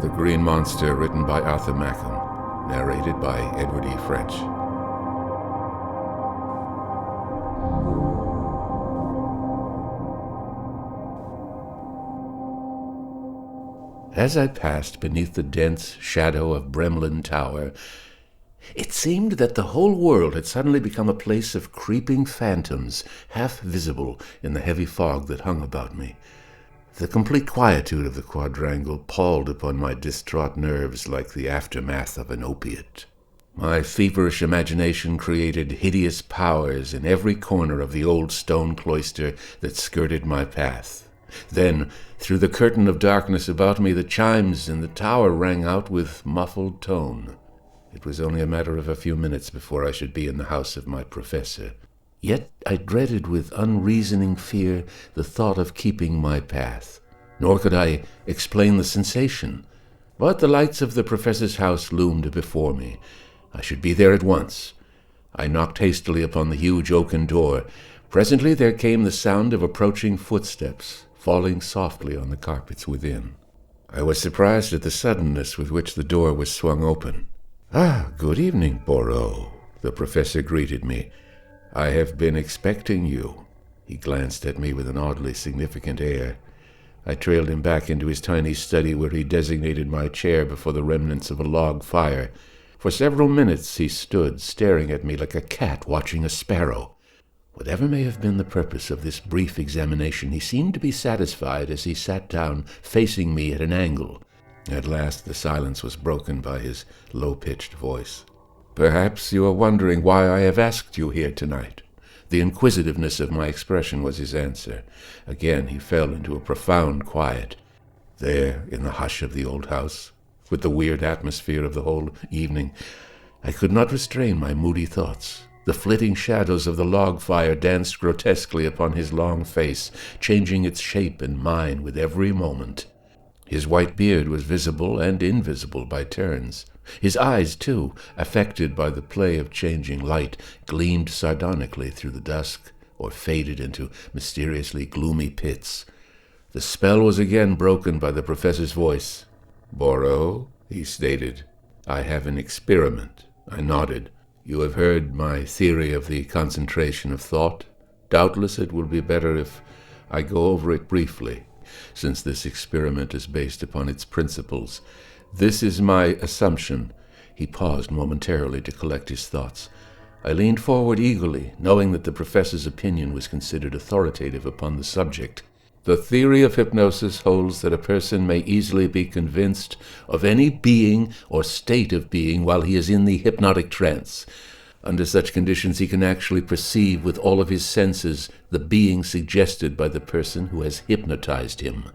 The Green Monster, written by Arthur Macom, narrated by Edward E. French. As I passed beneath the dense shadow of Bremlin Tower, it seemed that the whole world had suddenly become a place of creeping phantoms, half visible in the heavy fog that hung about me. The complete quietude of the quadrangle palled upon my distraught nerves like the aftermath of an opiate. My feverish imagination created hideous powers in every corner of the old stone cloister that skirted my path. Then, through the curtain of darkness about me, the chimes in the tower rang out with muffled tone. It was only a matter of a few minutes before I should be in the house of my professor. Yet I dreaded with unreasoning fear the thought of keeping my path, nor could I explain the sensation. But the lights of the professor's house loomed before me. I should be there at once. I knocked hastily upon the huge oaken door. Presently there came the sound of approaching footsteps, falling softly on the carpets within. I was surprised at the suddenness with which the door was swung open. "Ah, good evening, Borrow," the professor greeted me. "I have been expecting you." He glanced at me with an oddly significant air. I trailed him back into his tiny study where he designated my chair before the remnants of a log fire. For several minutes he stood, staring at me like a cat watching a sparrow. Whatever may have been the purpose of this brief examination, he seemed to be satisfied as he sat down, facing me at an angle. At last the silence was broken by his low-pitched voice. "Perhaps you are wondering why I have asked you here tonight." The inquisitiveness of my expression was his answer. Again he fell into a profound quiet. There, in the hush of the old house, with the weird atmosphere of the whole evening, I could not restrain my moody thoughts. The flitting shadows of the log fire danced grotesquely upon his long face, changing its shape and mine with every moment. His white beard was visible and invisible by turns. His eyes, too, affected by the play of changing light, gleamed sardonically through the dusk, or faded into mysteriously gloomy pits. The spell was again broken by the professor's voice. "Borrow," he stated, "I have an experiment." I nodded. "You have heard my theory of the concentration of thought. Doubtless it will be better if I go over it briefly, since this experiment is based upon its principles. This is my assumption." He paused momentarily to collect his thoughts. I leaned forward eagerly, knowing that the professor's opinion was considered authoritative upon the subject. "The theory of hypnosis holds that a person may easily be convinced of any being or state of being while he is in the hypnotic trance. Under such conditions he can actually perceive with all of his senses the being suggested by the person who has hypnotized him.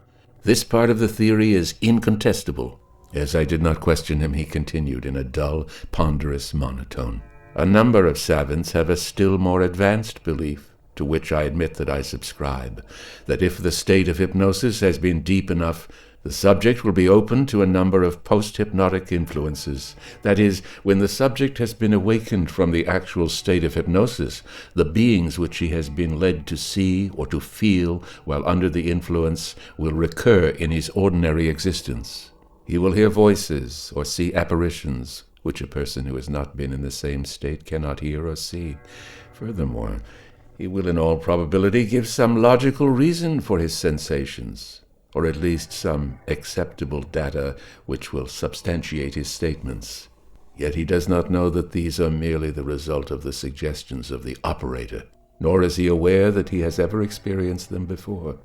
This part of the theory is incontestable." As I did not question him, he continued in a dull, ponderous monotone. "A number of savants have a still more advanced belief, to which I admit that I subscribe, that if the state of hypnosis has been deep enough, the subject will be open to a number of post-hypnotic influences. That is, when the subject has been awakened from the actual state of hypnosis, the beings which he has been led to see or to feel while under the influence will recur in his ordinary existence. He will hear voices or see apparitions, which a person who has not been in the same state cannot hear or see. Furthermore, he will in all probability give some logical reason for his sensations, or at least some acceptable data which will substantiate his statements. Yet he does not know that these are merely the result of the suggestions of the operator, nor is he aware that he has ever experienced them before.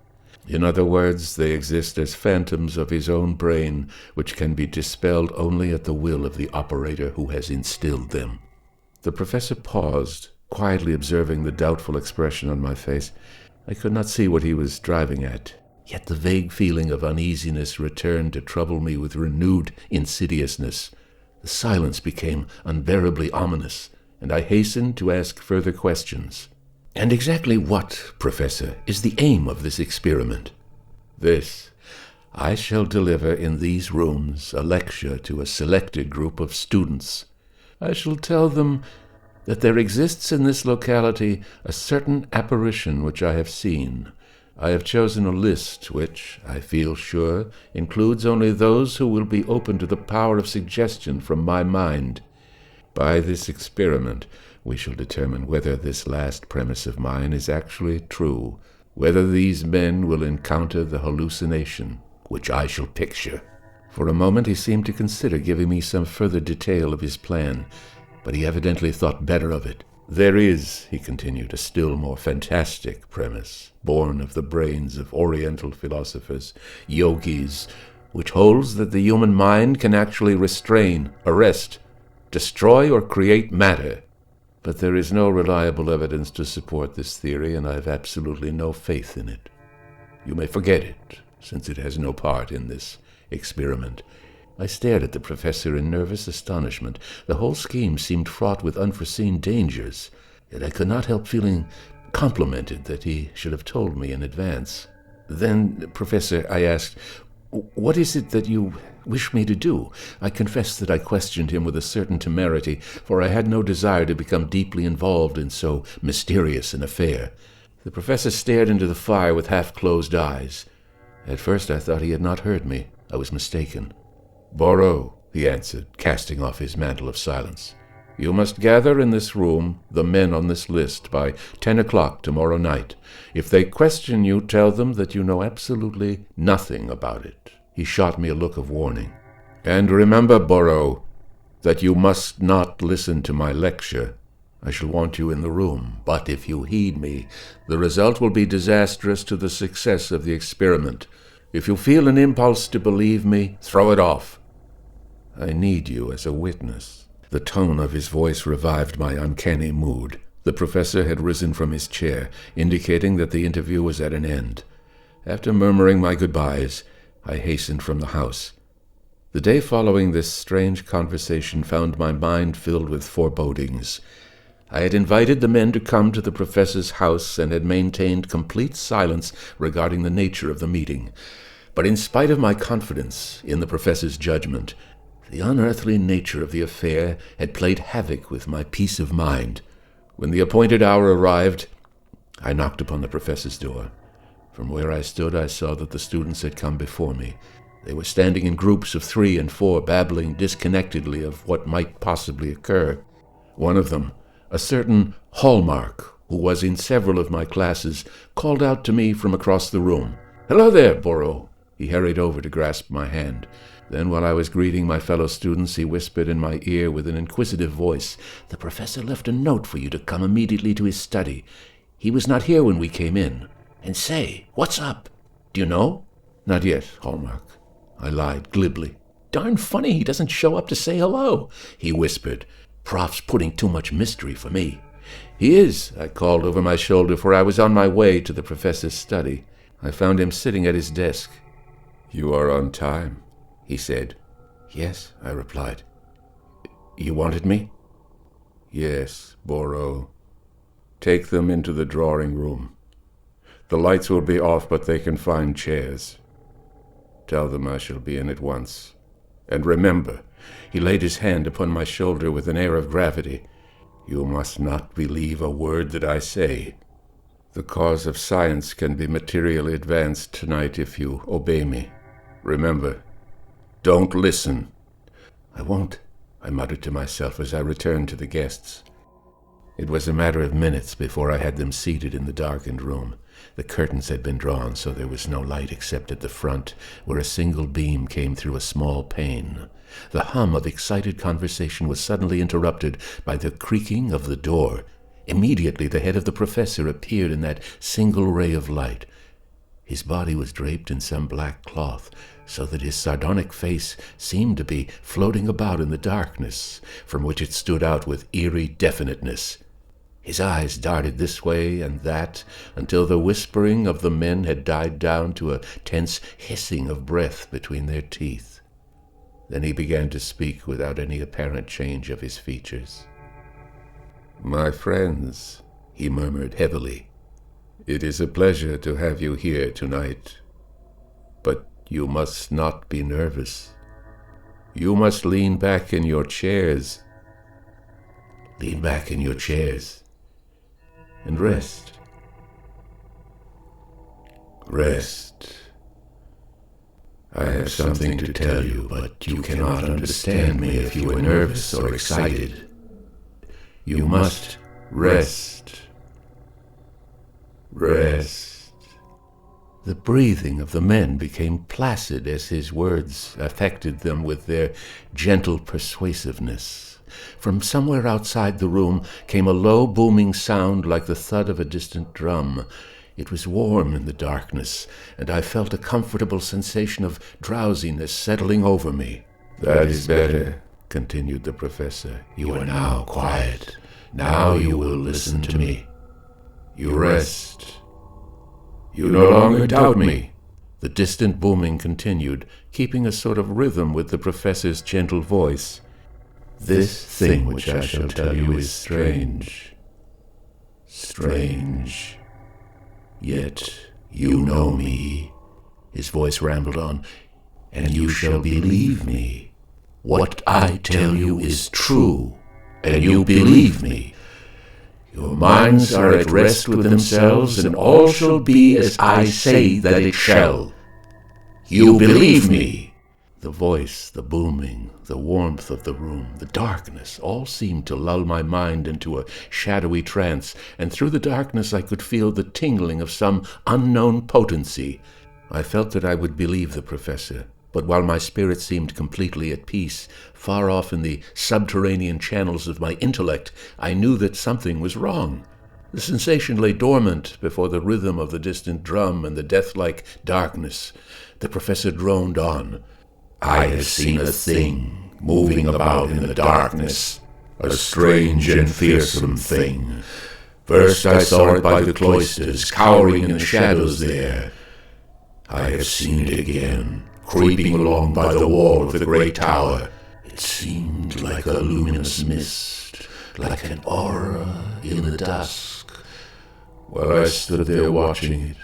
In other words, they exist as phantoms of his own brain, which can be dispelled only at the will of the operator who has instilled them." The professor paused, quietly observing the doubtful expression on my face. I could not see what he was driving at, yet the vague feeling of uneasiness returned to trouble me with renewed insidiousness. The silence became unbearably ominous, and I hastened to ask further questions. "And exactly what, Professor, is the aim of this experiment?" "This. I shall deliver in these rooms a lecture to a selected group of students. I shall tell them that there exists in this locality a certain apparition which I have seen, I have chosen a list which, I feel sure, includes only those who will be open to the power of suggestion from my mind. By this experiment, we shall determine whether this last premise of mine is actually true, whether these men will encounter the hallucination which I shall picture. For a moment he seemed to consider giving me some further detail of his plan, but he evidently thought better of it. There is, he continued, a still more fantastic premise, born of the brains of Oriental philosophers, yogis, which holds that the human mind can actually restrain, arrest, destroy, or create matter. But there is no reliable evidence to support this theory, and I have absolutely no faith in it. You may forget it, since it has no part in this experiment. I stared at the professor in nervous astonishment. The whole scheme seemed fraught with unforeseen dangers, yet I could not help feeling complimented that he should have told me in advance. Then, Professor, I asked, what is it that you wish me to do? I confess that I questioned him with a certain temerity, for I had no desire to become deeply involved in so mysterious an affair. The professor stared into the fire with half-closed eyes. At first I thought he had not heard me. I was mistaken. "Borrow," he answered, casting off his mantle of silence. "You must gather in this room the men on this list by 10 o'clock tomorrow night. If they question you, tell them that you know absolutely nothing about it." He shot me a look of warning. "And remember, Borrow, that you must not listen to my lecture. I shall want you in the room, but if you heed me, the result will be disastrous to the success of the experiment. If you feel an impulse to believe me, throw it off. I need you as a witness." The tone of his voice revived my uncanny mood. The professor had risen from his chair, indicating that the interview was at an end. After murmuring my goodbyes, I hastened from the house. The day following this strange conversation found my mind filled with forebodings. I had invited the men to come to the professor's house and had maintained complete silence regarding the nature of the meeting. But in spite of my confidence in the professor's judgment, the unearthly nature of the affair had played havoc with my peace of mind. When the appointed hour arrived, I knocked upon the professor's door. From where I stood, I saw that the students had come before me. They were standing in groups of 3 and 4, babbling disconnectedly of what might possibly occur. One of them, a certain Hallmark, who was in several of my classes, called out to me from across the room. "Hello there, Borrow." He hurried over to grasp my hand. Then, while I was greeting my fellow students, he whispered in my ear with an inquisitive voice, "The professor left a note for you to come immediately to his study. He was not here when we came in. And say, what's up? Do you know?" "Not yet, Hallmark," I lied glibly. "Darn funny he doesn't show up to say hello," he whispered. "Prof's putting too much mystery for me." "He is," I called over my shoulder, for I was on my way to the professor's study. I found him sitting at his desk. "You are on time," he said. "Yes," I replied. "You wanted me?" "Yes, Borrow. Take them into the drawing room. The lights will be off, but they can find chairs. Tell them I shall be in at once. And remember," he laid his hand upon my shoulder with an air of gravity, "you must not believe a word that I say. The cause of science can be materially advanced tonight if you obey me. Remember, don't listen." "I won't," I muttered to myself as I returned to the guests. It was a matter of minutes before I had them seated in the darkened room. The curtains had been drawn, so there was no light except at the front, where a single beam came through a small pane. The hum of excited conversation was suddenly interrupted by the creaking of the door. Immediately the head of the professor appeared in that single ray of light. His body was draped in some black cloth, so that his sardonic face seemed to be floating about in the darkness, from which it stood out with eerie definiteness. His eyes darted this way and that until the whispering of the men had died down to a tense hissing of breath between their teeth. Then he began to speak without any apparent change of his features. "My friends," he murmured heavily, "it is a pleasure to have you here tonight. But you must not be nervous. You must lean back in your chairs. Lean back in your chairs and rest. Rest. I have something to tell you, but you cannot understand me if you are nervous or excited. You must rest. Rest. The breathing of the men became placid as his words affected them with their gentle persuasiveness. From somewhere outside the room came a low booming sound like the thud of a distant drum. It was warm in the darkness, and I felt a comfortable sensation of drowsiness settling over me. "That is better," continued the professor. "You are now quiet. Now you will listen to me. You rest. You no longer doubt me." The distant booming continued, keeping a sort of rhythm with the professor's gentle voice. "This thing which I shall tell you is strange. Strange. Yet you know me," his voice rambled on, "and you shall believe me. What I tell you is true, and you believe me. Your minds are at rest with themselves, and all shall be as I say that it shall. You believe me." The voice, the booming, the warmth of the room, the darkness, all seemed to lull my mind into a shadowy trance, and through the darkness I could feel the tingling of some unknown potency. I felt that I would believe the professor, but while my spirit seemed completely at peace, far off in the subterranean channels of my intellect, I knew that something was wrong. The sensation lay dormant before the rhythm of the distant drum and the death-like darkness. The professor droned on. "I have seen a thing moving about in the darkness, a strange and fearsome thing. First I saw it by the cloisters, cowering in the shadows there. I have seen it again, creeping along by the wall of the great tower. It seemed like a luminous mist, like an aura in the dusk. While I stood there watching it,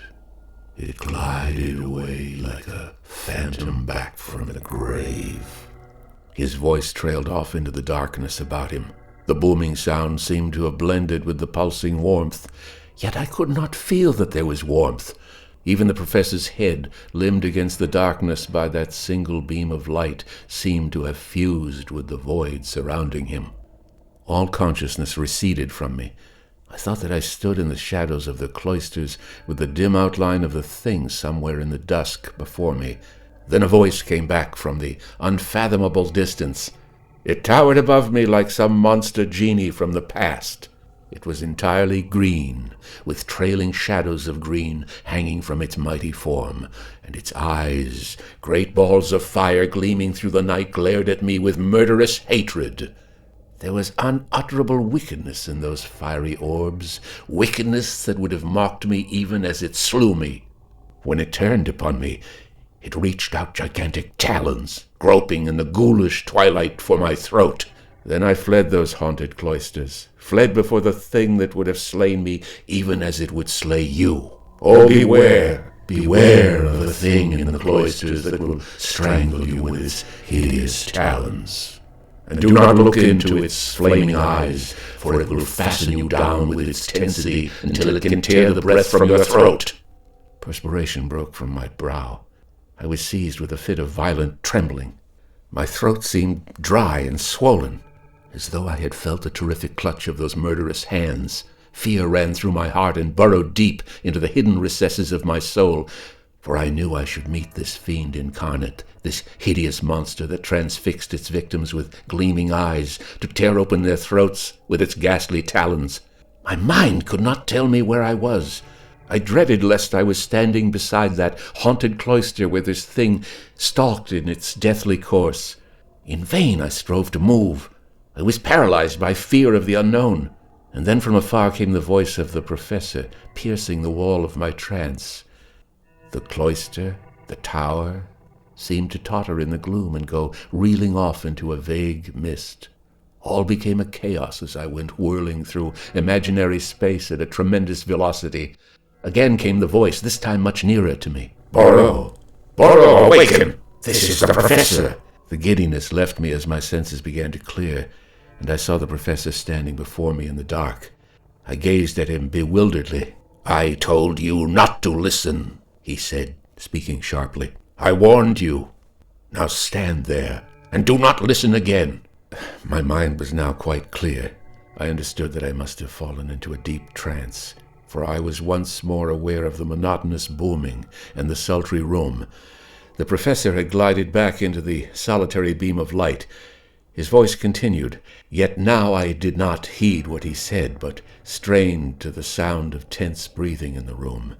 it glided away like a phantom back from the grave." His voice trailed off into the darkness about him. The booming sound seemed to have blended with the pulsing warmth, yet I could not feel that there was warmth. Even the professor's head, limned against the darkness by that single beam of light, seemed to have fused with the void surrounding him. All consciousness receded from me. I thought that I stood in the shadows of the cloisters with the dim outline of the thing somewhere in the dusk before me. Then a voice came back from the unfathomable distance. It towered above me like some monster genie from the past. It was entirely green, with trailing shadows of green hanging from its mighty form, and its eyes, great balls of fire gleaming through the night, glared at me with murderous hatred. There was unutterable wickedness in those fiery orbs, wickedness that would have mocked me even as it slew me. When it turned upon me, it reached out gigantic talons, groping in the ghoulish twilight for my throat. Then I fled those haunted cloisters, fled before the thing that would have slain me even as it would slay you. Oh, beware, beware of the thing in the cloisters that will strangle you with its hideous talons. And do not look into its flaming eyes, for it will fasten you down with its tensity until it can tear the breath from your throat." Perspiration broke from my brow. I was seized with a fit of violent trembling. My throat seemed dry and swollen, as though I had felt the terrific clutch of those murderous hands. Fear ran through my heart and burrowed deep into the hidden recesses of my soul, for I knew I should meet this fiend incarnate, this hideous monster that transfixed its victims with gleaming eyes, to tear open their throats with its ghastly talons. My mind could not tell me where I was. I dreaded lest I was standing beside that haunted cloister where this thing stalked in its deathly course. In vain I strove to move. I was paralyzed by fear of the unknown. And then from afar came the voice of the professor, piercing the wall of my trance. The cloister, the tower, seemed to totter in the gloom and go reeling off into a vague mist. All became a chaos as I went whirling through imaginary space at a tremendous velocity. Again came the voice, this time much nearer to me. "Borrow! Borrow, awaken! This is the professor!" The giddiness left me as my senses began to clear, and I saw the professor standing before me in the dark. I gazed at him bewilderedly. "I told you not to listen," he said, speaking sharply. "I warned you. Now stand there, and do not listen again." My mind was now quite clear. I understood that I must have fallen into a deep trance, for I was once more aware of the monotonous booming and the sultry room. The professor had glided back into the solitary beam of light. His voice continued, yet now I did not heed what he said, but strained to the sound of tense breathing in the room.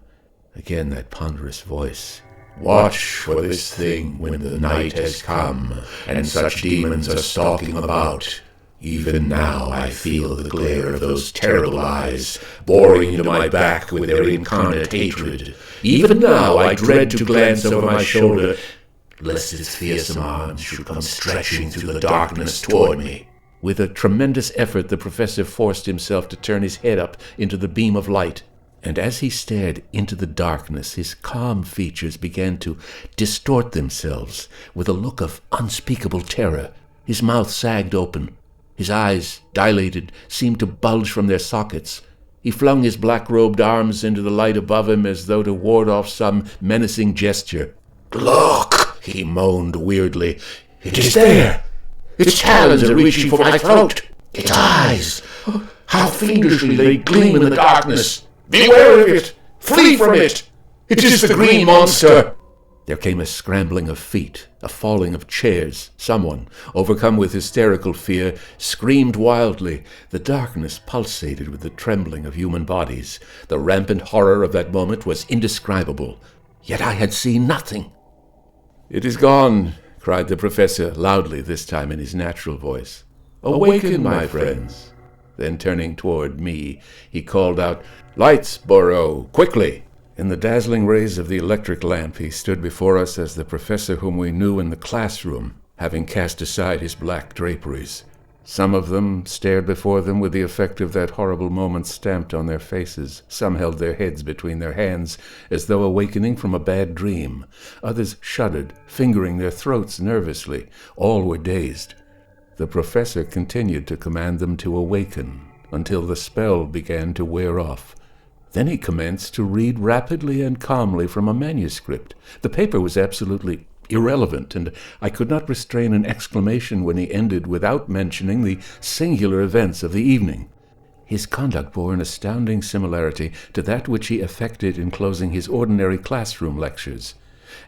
Again that ponderous voice. "Watch for this thing when the night has come, and such demons are stalking about. Even now I feel the glare of those terrible eyes, boring into my back with their incarnate hatred. Even now I dread to glance over my shoulder, lest its fearsome arms should come stretching through the darkness toward me." With a tremendous effort, the professor forced himself to turn his head up into the beam of light. And as he stared into the darkness, his calm features began to distort themselves with a look of unspeakable terror. His mouth sagged open. His eyes, dilated, seemed to bulge from their sockets. He flung his black-robed arms into the light above him as though to ward off some menacing gesture. "Look!" he moaned weirdly. "It is there! Its talons are reaching for my throat! Its eyes! How fiendishly they gleam in the darkness! Beware of it! Flee from it! It is the green monster!" There came a scrambling of feet, a falling of chairs. Someone, overcome with hysterical fear, screamed wildly. The darkness pulsated with the trembling of human bodies. The rampant horror of that moment was indescribable. Yet I had seen nothing. "It is gone," cried the professor, loudly, this time in his natural voice. "Awaken, my friends." Then turning toward me, he called out, "Lights, Borrow, quickly!" In the dazzling rays of the electric lamp, he stood before us as the professor whom we knew in the classroom, having cast aside his black draperies. Some of them stared before them with the effect of that horrible moment stamped on their faces. Some held their heads between their hands, as though awakening from a bad dream. Others shuddered, fingering their throats nervously. All were dazed. The professor continued to command them to awaken, until the spell began to wear off. Then he commenced to read rapidly and calmly from a manuscript. The paper was absolutely irrelevant, and I could not restrain an exclamation when he ended without mentioning the singular events of the evening. His conduct bore an astounding similarity to that which he affected in closing his ordinary classroom lectures.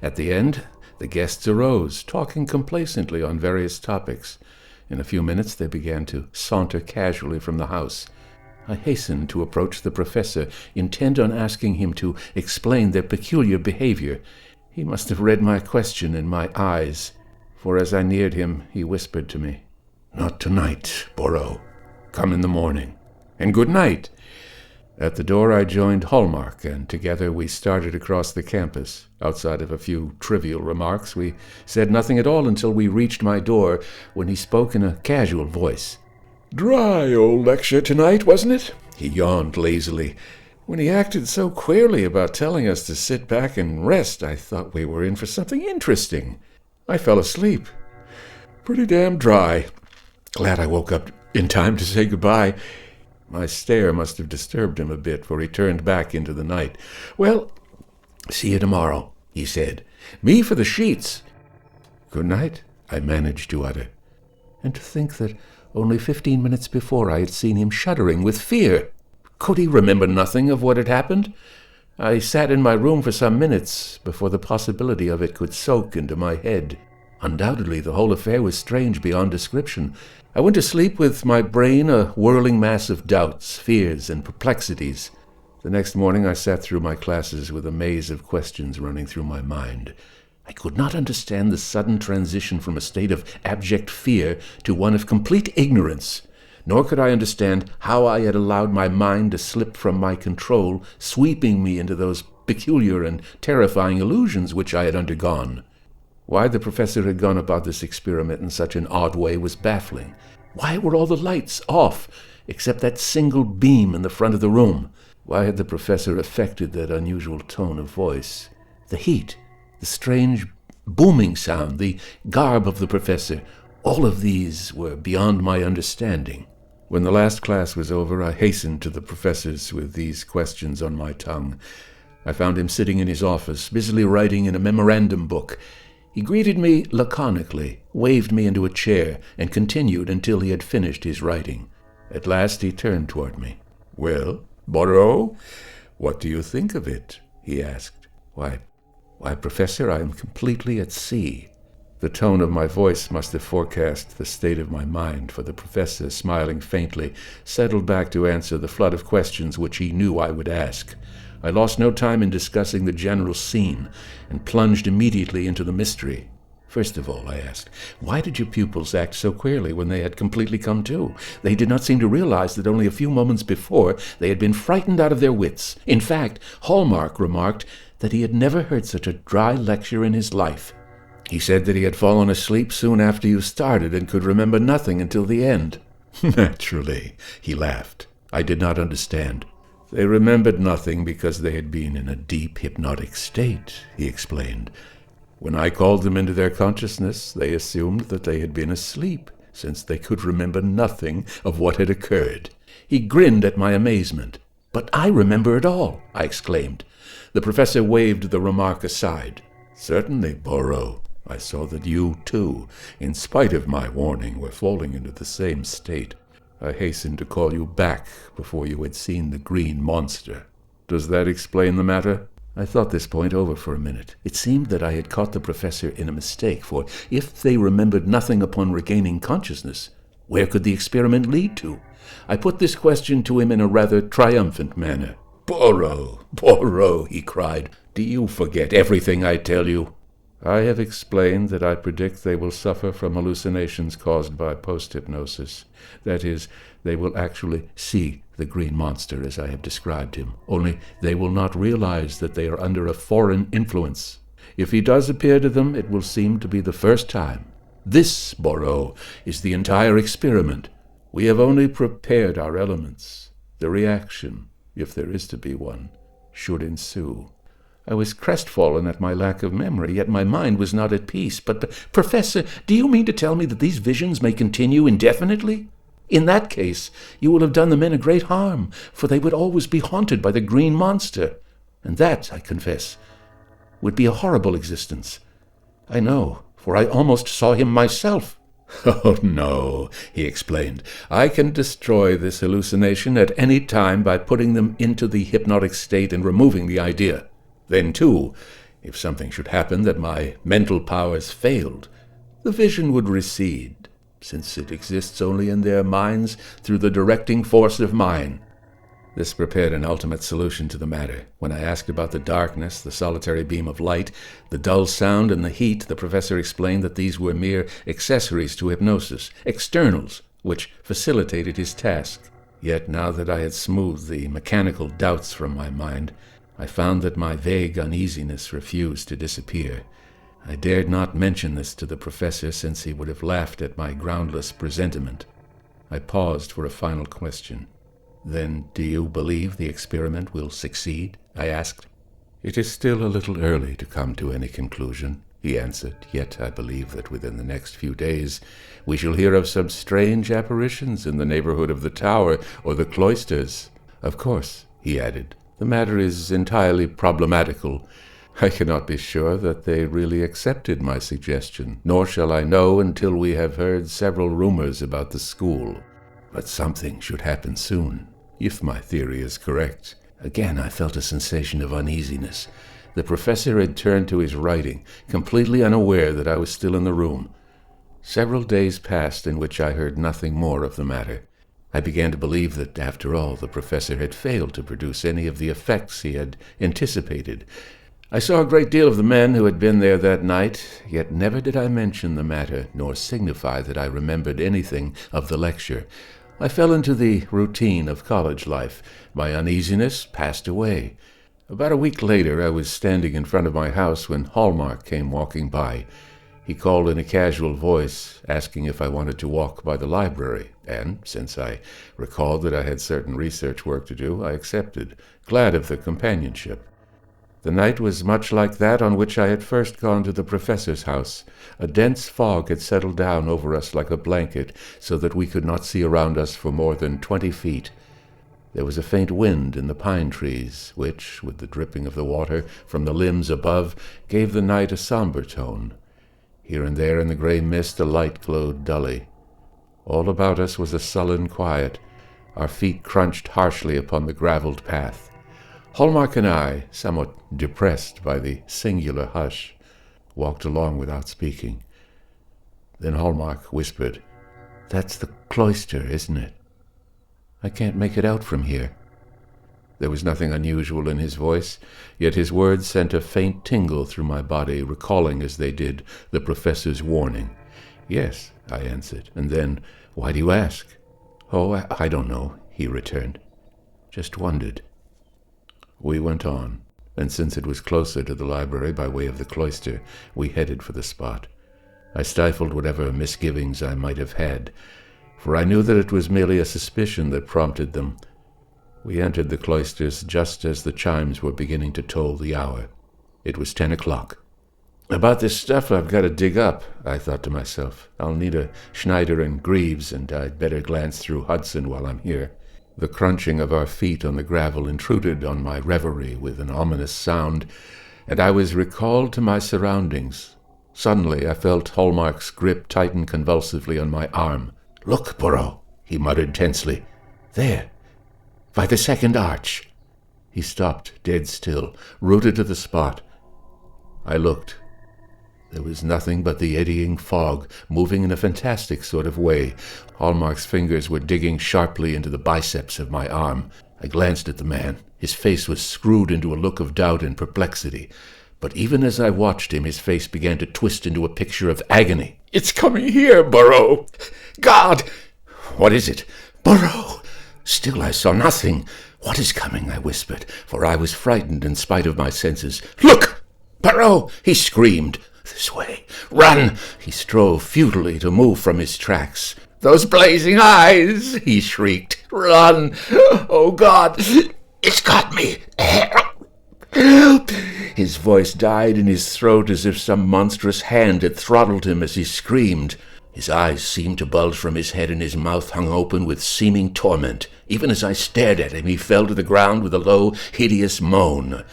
At the end, the guests arose, talking complacently on various topics. In a few minutes they began to saunter casually from the house. I hastened to approach the professor, intent on asking him to explain their peculiar behavior. He must have read my question in my eyes, for as I neared him, he whispered to me, "Not tonight, Borrow. Come in the morning. And good night." At the door I joined Hallmark, and together we started across the campus. Outside of a few trivial remarks, we said nothing at all until we reached my door, when he spoke in a casual voice. "Dry old lecture tonight, wasn't it?" He yawned lazily. When he acted so queerly about telling us to sit back and rest, I thought we were in for something interesting. I fell asleep. Pretty damn dry. Glad I woke up in time to say goodbye. My stare must have disturbed him a bit, for he turned back into the night. "Well, see you tomorrow," he said. "Me for the sheets." "Good night," I managed to utter. And to think that only 15 minutes before I had seen him shuddering with fear. Could he remember nothing of what had happened? I sat in my room for some minutes before the possibility of it could soak into my head. Undoubtedly, the whole affair was strange beyond description. I went to sleep with my brain a whirling mass of doubts, fears, and perplexities. The next morning I sat through my classes with a maze of questions running through my mind. I could not understand the sudden transition from a state of abject fear to one of complete ignorance, nor could I understand how I had allowed my mind to slip from my control, sweeping me into those peculiar and terrifying illusions which I had undergone. Why the professor had gone about this experiment in such an odd way was baffling. Why were all the lights off, except that single beam in the front of the room? Why had the professor affected that unusual tone of voice? The heat, the strange booming sound, the garb of the professor, all of these were beyond my understanding. When the last class was over, I hastened to the professors with these questions on my tongue. I found him sitting in his office, busily writing in a memorandum book. He greeted me laconically, waved me into a chair, and continued until he had finished his writing. At last he turned toward me. "Well, Borrow, what do you think of it?" he asked. Why, Professor, I am completely at sea." The tone of my voice must have forecast the state of my mind, for the professor, smiling faintly, settled back to answer the flood of questions which he knew I would ask. I lost no time in discussing the general scene, and plunged immediately into the mystery. "First of all," I asked, "why did your pupils act so queerly when they had completely come to? They did not seem to realize that only a few moments before they had been frightened out of their wits. In fact, Hallmark remarked that he had never heard such a dry lecture in his life. He said that he had fallen asleep soon after you started and could remember nothing until the end." "Naturally," he laughed. I did not understand. "They remembered nothing because they had been in a deep hypnotic state," he explained. "When I called them into their consciousness, they assumed that they had been asleep, since they could remember nothing of what had occurred." He grinned at my amazement. "But I remember it all," I exclaimed. The professor waved the remark aside. "Certainly, Borrow. I saw that you, too, in spite of my warning, were falling into the same state. I hastened to call you back before you had seen the green monster. Does that explain the matter?" I thought this point over for a minute. It seemed that I had caught the professor in a mistake, for if they remembered nothing upon regaining consciousness, where could the experiment lead to? I put this question to him in a rather triumphant manner. Borrow, he cried. "Do you forget everything I tell you?" "I have explained that I predict they will suffer from hallucinations caused by post-hypnosis. That is, they will actually see the green monster as I have described him, only they will not realize that they are under a foreign influence. If he does appear to them, it will seem to be the first time. This, Borrow, is the entire experiment. We have only prepared our elements. The reaction, if there is to be one, should ensue." I was crestfallen at my lack of memory, yet my mind was not at peace. "But, Professor, do you mean to tell me that these visions may continue indefinitely? In that case, you will have done the men a great harm, for they would always be haunted by the green monster. And that, I confess, would be a horrible existence. I know, for I almost saw him myself." "Oh, no," he explained. "I can destroy this hallucination at any time by putting them into the hypnotic state and removing the idea. Then, too, if something should happen that my mental powers failed, the vision would recede, since it exists only in their minds through the directing force of mine." This prepared an ultimate solution to the matter. When I asked about the darkness, the solitary beam of light, the dull sound, and the heat, the professor explained that these were mere accessories to hypnosis, externals, which facilitated his task. Yet now that I had smoothed the mechanical doubts from my mind, I found that my vague uneasiness refused to disappear. I dared not mention this to the professor, since he would have laughed at my groundless presentiment. I paused for a final question. "Then do you believe the experiment will succeed?" I asked. "It is still a little early to come to any conclusion," he answered, "yet I believe that within the next few days we shall hear of some strange apparitions in the neighborhood of the tower or the cloisters. Of course," he added, "the matter is entirely problematical. I cannot be sure that they really accepted my suggestion, nor shall I know until we have heard several rumors about the school. But something should happen soon, if my theory is correct." Again I felt a sensation of uneasiness. The professor had turned to his writing, completely unaware that I was still in the room. Several days passed in which I heard nothing more of the matter. I began to believe that, after all, the professor had failed to produce any of the effects he had anticipated. I saw a great deal of the men who had been there that night, yet never did I mention the matter, nor signify that I remembered anything of the lecture. I fell into the routine of college life. My uneasiness passed away. About a week later, I was standing in front of my house when Hallmark came walking by. He called in a casual voice, asking if I wanted to walk by the library, and, since I recalled that I had certain research work to do, I accepted, glad of the companionship. The night was much like that on which I had first gone to the professor's house. A dense fog had settled down over us like a blanket, so that we could not see around us for more than 20 feet. There was a faint wind in the pine trees, which, with the dripping of the water from the limbs above, gave the night a somber tone. Here and there in the gray mist a light glowed dully. All about us was a sullen quiet. Our feet crunched harshly upon the gravelled path. Hallmark and I, somewhat depressed by the singular hush, walked along without speaking. Then Hallmark whispered, "That's the cloister, isn't it? I can't make it out from here." There was nothing unusual in his voice, yet his words sent a faint tingle through my body, recalling as they did the professor's warning. "Yes," I answered, and then, "Why do you ask?" "Oh, I don't know," he returned. "Just wondered." We went on, and since it was closer to the library by way of the cloister, we headed for the spot. I stifled whatever misgivings I might have had, for I knew that it was merely a suspicion that prompted them. We entered the cloisters just as the chimes were beginning to toll the hour. It was 10 o'clock. About this stuff I've got to dig up, I thought to myself. I'll need a Schneider and Greaves, and I'd better glance through Hudson while I'm here. The crunching of our feet on the gravel intruded on my reverie with an ominous sound, and I was recalled to my surroundings. Suddenly I felt Hallmark's grip tighten convulsively on my arm. "Look, Burrow," he muttered tensely. "There, by the second arch." He stopped, dead still, rooted to the spot. I looked. There was nothing but the eddying fog, moving in a fantastic sort of way. Hallmark's fingers were digging sharply into the biceps of my arm. I glanced at the man. His face was screwed into a look of doubt and perplexity. But even as I watched him, his face began to twist into a picture of agony. "It's coming here, Burrow! God! What is it? Burrow!" Still I saw nothing. "What is coming?" I whispered, for I was frightened in spite of my senses. "Look! Burrow!" he screamed. "This way! Run!" He strove futilely to move from his tracks. "Those blazing eyes!" he shrieked. "Run! Oh, God! It's got me! Help!" His voice died in his throat as if some monstrous hand had throttled him as he screamed. His eyes seemed to bulge from his head, and his mouth hung open with seeming torment. Even as I stared at him, he fell to the ground with a low, hideous moan.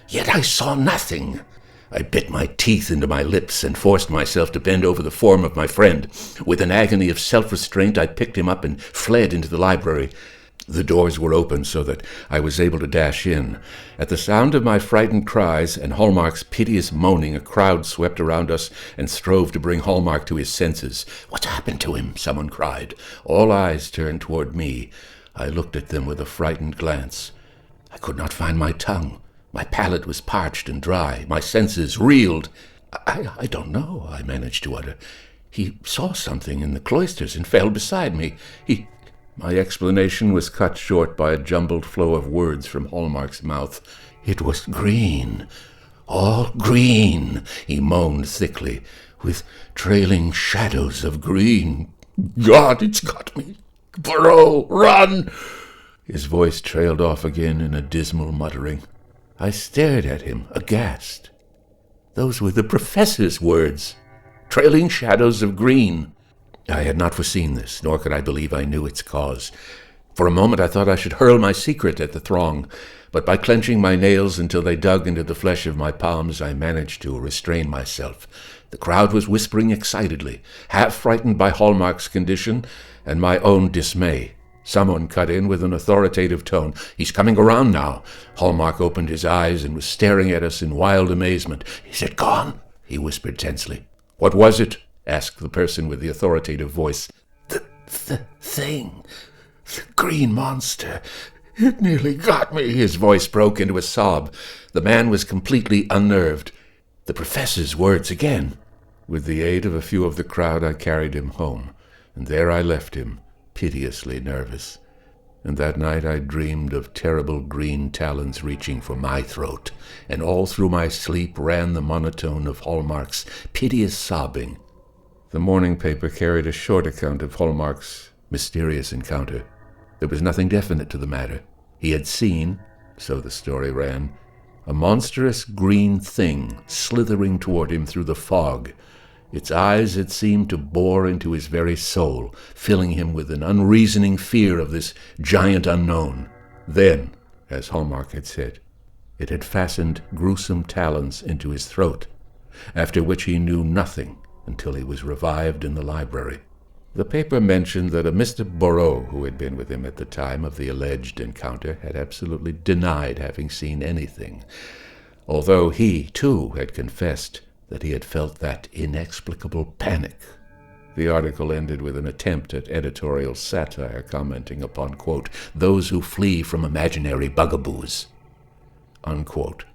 Yet I saw nothing. I bit my teeth into my lips and forced myself to bend over the form of my friend. With an agony of self-restraint, I picked him up and fled into the library. The doors were open so that I was able to dash in. At the sound of my frightened cries and Hallmark's piteous moaning, a crowd swept around us and strove to bring Hallmark to his senses. "What's happened to him?" someone cried. All eyes turned toward me. I looked at them with a frightened glance. I could not find my tongue. My palate was parched and dry. My senses reeled. I don't know," I managed to utter. "He saw something in the cloisters and fell beside me. My explanation was cut short by a jumbled flow of words from Hallmark's mouth. "It was green, all green," he moaned thickly, "with trailing shadows of green. God, it's got me! Burrow, run!" His voice trailed off again in a dismal muttering. I stared at him, aghast. Those were the professor's words. Trailing shadows of green. I had not foreseen this, nor could I believe I knew its cause. For a moment I thought I should hurl my secret at the throng, but by clenching my nails until they dug into the flesh of my palms, I managed to restrain myself. The crowd was whispering excitedly, half frightened by Hallmark's condition and my own dismay. Someone cut in with an authoritative tone. "He's coming around now." Hallmark opened his eyes and was staring at us in wild amazement. "Is it gone?" he whispered tensely. "What was it?" asked the person with the authoritative voice. The thing. The green monster. It nearly got me." His voice broke into a sob. The man was completely unnerved. The professor's words again. With the aid of a few of the crowd, I carried him home, and there I left him, piteously nervous. And that night I dreamed of terrible green talons reaching for my throat, and all through my sleep ran the monotone of Hallmark's piteous sobbing. The morning paper carried a short account of Hallmark's mysterious encounter. There was nothing definite to the matter. He had seen, so the story ran, a monstrous green thing slithering toward him through the fog. Its eyes had seemed to bore into his very soul, filling him with an unreasoning fear of this giant unknown. Then, as Hallmark had said, it had fastened gruesome talons into his throat, after which he knew nothing until he was revived in the library. The paper mentioned that a Mr. Borrow, who had been with him at the time of the alleged encounter, had absolutely denied having seen anything, although he, too, had confessed that he had felt that inexplicable panic. The article ended with an attempt at editorial satire, commenting upon, quote, "those who flee from imaginary bugaboos," unquote.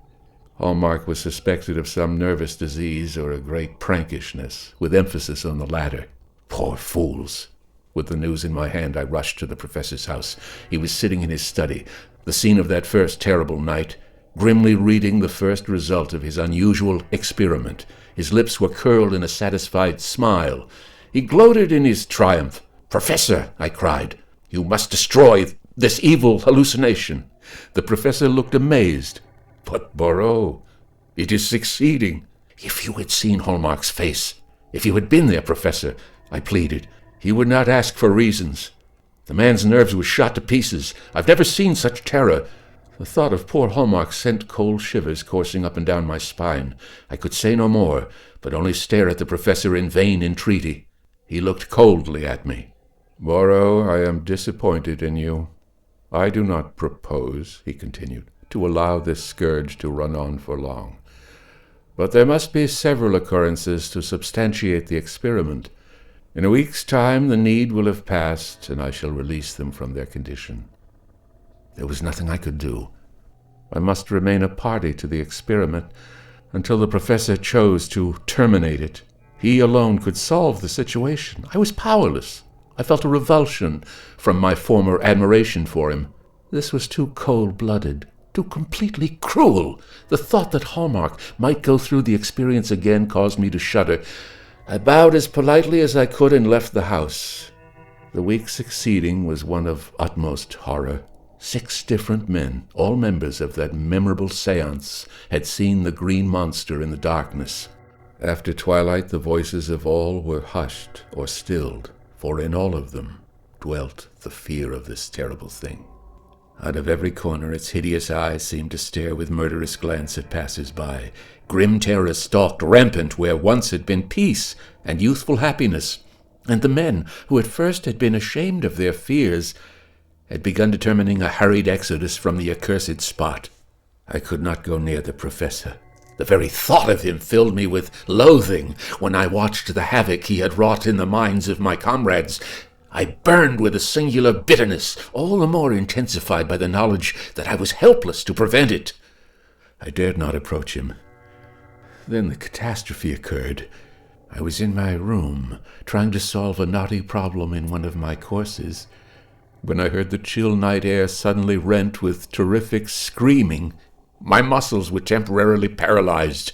Hallmark was suspected of some nervous disease or a great prankishness, with emphasis on the latter. Poor fools! With the news in my hand, I rushed to the professor's house. He was sitting in his study, the scene of that first terrible night, grimly reading the first result of his unusual experiment. His lips were curled in a satisfied smile. He gloated in his triumph. "Professor," I cried, "you must destroy this evil hallucination." The professor looked amazed. "But, Borrow, it is succeeding." "If you had seen Hallmark's face, if you had been there, Professor," I pleaded, "he would not ask for reasons. The man's nerves were shot to pieces. I've never seen such terror." The thought of poor Hallmark sent cold shivers coursing up and down my spine. I could say no more, but only stare at the professor in vain entreaty. He looked coldly at me. "Borrow, I am disappointed in you. I do not propose," he continued, "to allow this scourge to run on for long. But there must be several occurrences to substantiate the experiment. In a week's time the need will have passed, and I shall release them from their condition." There was nothing I could do. I must remain a party to the experiment until the professor chose to terminate it. He alone could solve the situation. I was powerless. I felt a revulsion from my former admiration for him. This was too cold-blooded, too completely cruel. The thought that Hallmark might go through the experience again caused me to shudder. I bowed as politely as I could and left the house. The week succeeding was one of utmost horror. 6 different men, all members of that memorable séance, had seen the green monster in the darkness. After twilight, the voices of all were hushed or stilled, for in all of them dwelt the fear of this terrible thing. Out of every corner its hideous eyes seemed to stare with murderous glance at passers-by. Grim terror stalked rampant where once had been peace and youthful happiness, and the men, who at first had been ashamed of their fears, had begun determining a hurried exodus from the accursed spot. I could not go near the professor. The very thought of him filled me with loathing. When I watched the havoc he had wrought in the minds of my comrades, I burned with a singular bitterness, all the more intensified by the knowledge that I was helpless to prevent it. I dared not approach him. Then the catastrophe occurred. I was in my room, trying to solve a knotty problem in one of my courses, when I heard the chill night air suddenly rent with terrific screaming. My muscles were temporarily paralyzed.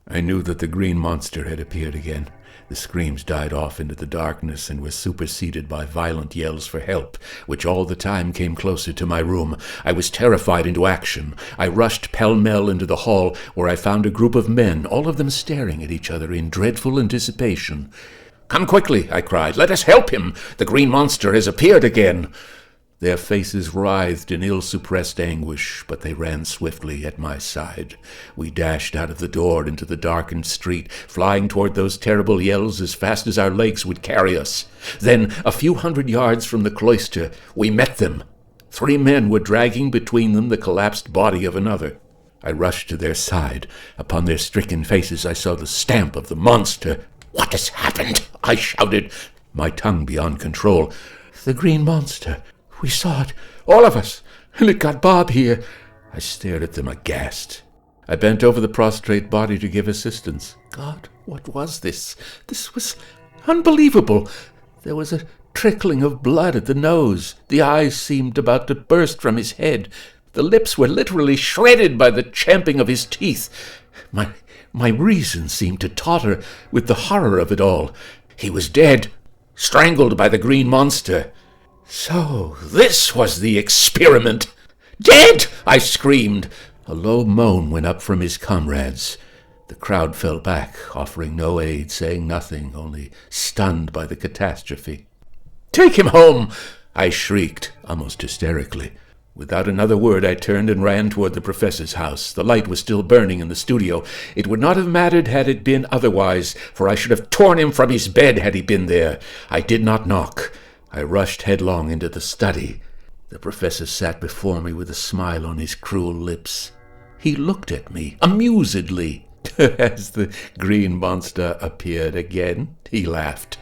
I knew that the green monster had appeared again. The screams died off into the darkness and were superseded by violent yells for help, which all the time came closer to my room. I was terrified into action. I rushed pell-mell into the hall, where I found a group of men, all of them staring at each other in dreadful anticipation. "Come quickly," I cried. "Let us help him. The green monster has appeared again." Their faces writhed in ill-suppressed anguish, but they ran swiftly at my side. We dashed out of the door into the darkened street, flying toward those terrible yells as fast as our legs would carry us. Then, a few hundred yards from the cloister, we met them. 3 men were dragging between them the collapsed body of another. I rushed to their side. Upon their stricken faces I saw the stamp of the monster. "What has happened?" I shouted, my tongue beyond control. "The green monster. We saw it, all of us, and it got Bob here." I stared at them aghast. I bent over the prostrate body to give assistance. God, what was this? This was unbelievable. There was a trickling of blood at the nose. The eyes seemed about to burst from his head. The lips were literally shredded by the champing of his teeth. My reason seemed to totter with the horror of it all. He was dead, strangled by the green monster. So this was the experiment. "Dead!" I screamed. A low moan went up from his comrades. The crowd fell back, offering no aid, saying nothing, only stunned by the catastrophe. "Take him home!" I shrieked, almost hysterically. Without another word, I turned and ran toward the professor's house. The light was still burning in the studio. It would not have mattered had it been otherwise, for I should have torn him from his bed had he been there. I did not knock. I rushed headlong into the study. The professor sat before me with a smile on his cruel lips. He looked at me amusedly. Has the green monster appeared again? He laughed.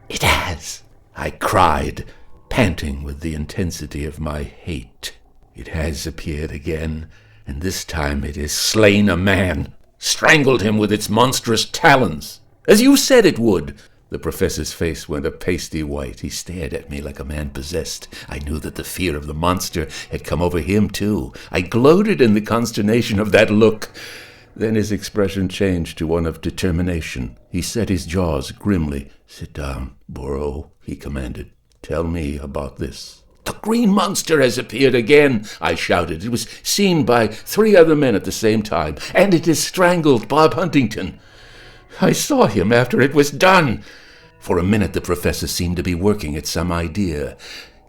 It has, I cried, panting with the intensity of my hate. It has appeared again, and this time it has slain a man, strangled him with its monstrous talons, as you said it would. The professor's face went a pasty white. He stared at me like a man possessed. I knew that the fear of the monster had come over him, too. I gloated in the consternation of that look. Then his expression changed to one of determination. He set his jaws grimly. Sit down, Burrow, he commanded. Tell me about this. The green monster has appeared again, I shouted. It was seen by 3 other men at the same time, and it has strangled Bob Huntington. I saw him after it was done. For a minute the professor seemed to be working at some idea.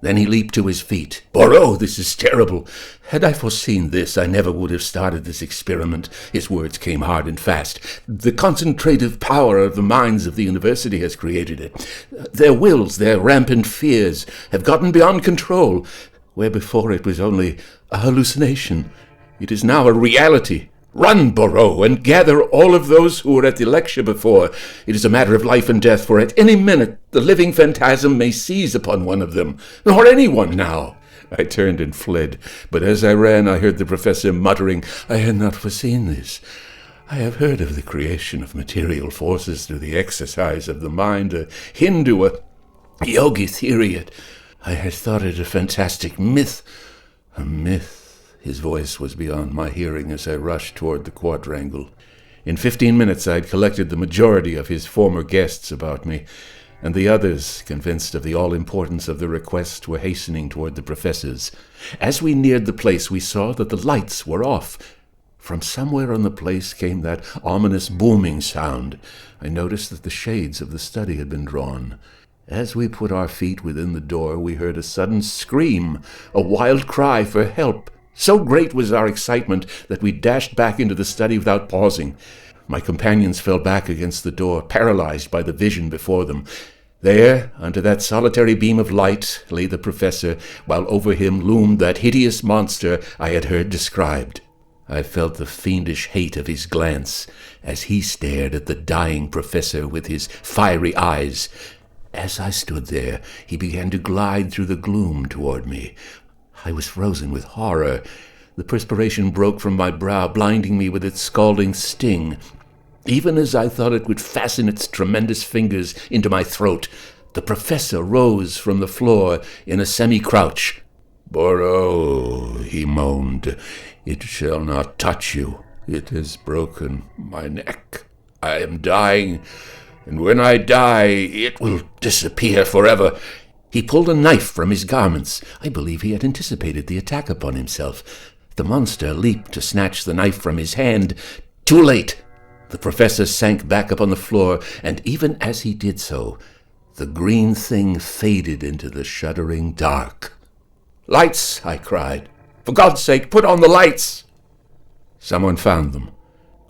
Then he leaped to his feet. Burrow, this is terrible. Had I foreseen this, I never would have started this experiment. His words came hard and fast. The concentrative power of the minds of the university has created it. Their wills, their rampant fears, have gotten beyond control, where before it was only a hallucination. It is now a reality. Run, Burrow, and gather all of those who were at the lecture before. It is a matter of life and death, for at any minute the living phantasm may seize upon one of them, or anyone now. I turned and fled, but as I ran I heard the professor muttering, I had not foreseen this. I have heard of the creation of material forces through the exercise of the mind, a Hindu, a yogi theory. I had thought it a fantastic myth. A myth. His voice was beyond my hearing as I rushed toward the quadrangle. In 15 minutes I had collected the majority of his former guests about me, and the others, convinced of the all-importance of the request, were hastening toward the professor's. As we neared the place, we saw that the lights were off. From somewhere on the place came that ominous booming sound. I noticed that the shades of the study had been drawn. As we put our feet within the door, we heard a sudden scream, a wild cry for help. So great was our excitement that we dashed back into the study without pausing. My companions fell back against the door, paralyzed by the vision before them. There, under that solitary beam of light, lay the professor, while over him loomed that hideous monster I had heard described. I felt the fiendish hate of his glance as he stared at the dying professor with his fiery eyes. As I stood there, he began to glide through the gloom toward me. I was frozen with horror. The perspiration broke from my brow, blinding me with its scalding sting. Even as I thought it would fasten its tremendous fingers into my throat, the professor rose from the floor in a semi-crouch. Burrow, he moaned, it shall not touch you. It has broken my neck. I am dying, and when I die, it will disappear forever. He pulled a knife from his garments. I believe he had anticipated the attack upon himself. The monster leaped to snatch the knife from his hand. Too late! The professor sank back upon the floor, and even as he did so, the green thing faded into the shuddering dark. Lights! I cried. For God's sake, put on the lights! Someone found them.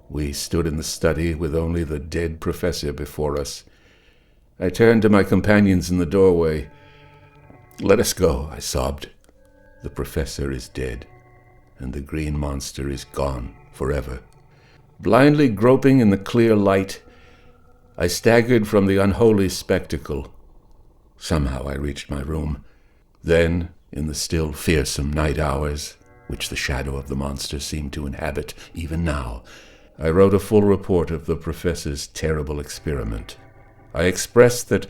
We stood in the study with only the dead professor before us. I turned to my companions in the doorway. Let us go, I sobbed. The professor is dead, and the green monster is gone forever. Blindly groping in the clear light, I staggered from the unholy spectacle. Somehow I reached my room. Then, in the still fearsome night hours, which the shadow of the monster seemed to inhabit even now, I wrote a full report of the professor's terrible experiment. I expressed that,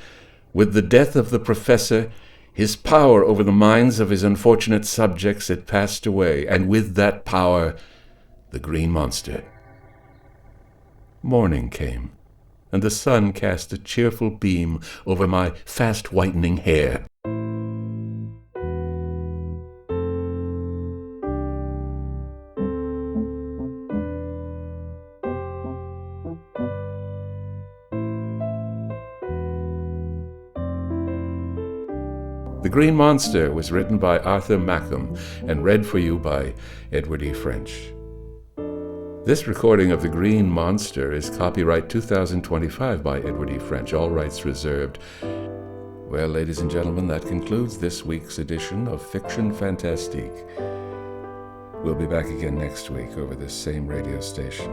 with the death of the professor, his power over the minds of his unfortunate subjects had passed away, and with that power, the green monster. Morning came, and the sun cast a cheerful beam over my fast-whitening hair. The Green Monster was written by Arthur Macom and read for you by Edward E. French. This recording of The Green Monster is copyright 2025 by Edward E. French, all rights reserved. Well, ladies and gentlemen, that concludes this week's edition of Fiction Fantastique. We'll be back again next week over this same radio station,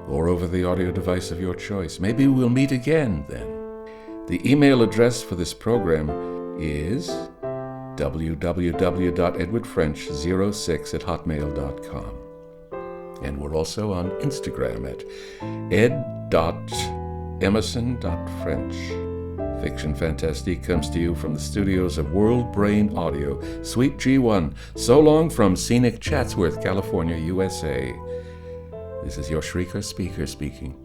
or over the audio device of your choice. Maybe we'll meet again then. The email address for this program is www.edwardfrench06@hotmail.com. And we're also on Instagram at ed.emerson.french. Fiction Fantastique comes to you from the studios of World Brain Audio, Suite G1, so long from scenic Chatsworth, California, USA. This is your Shrieker Speaker speaking.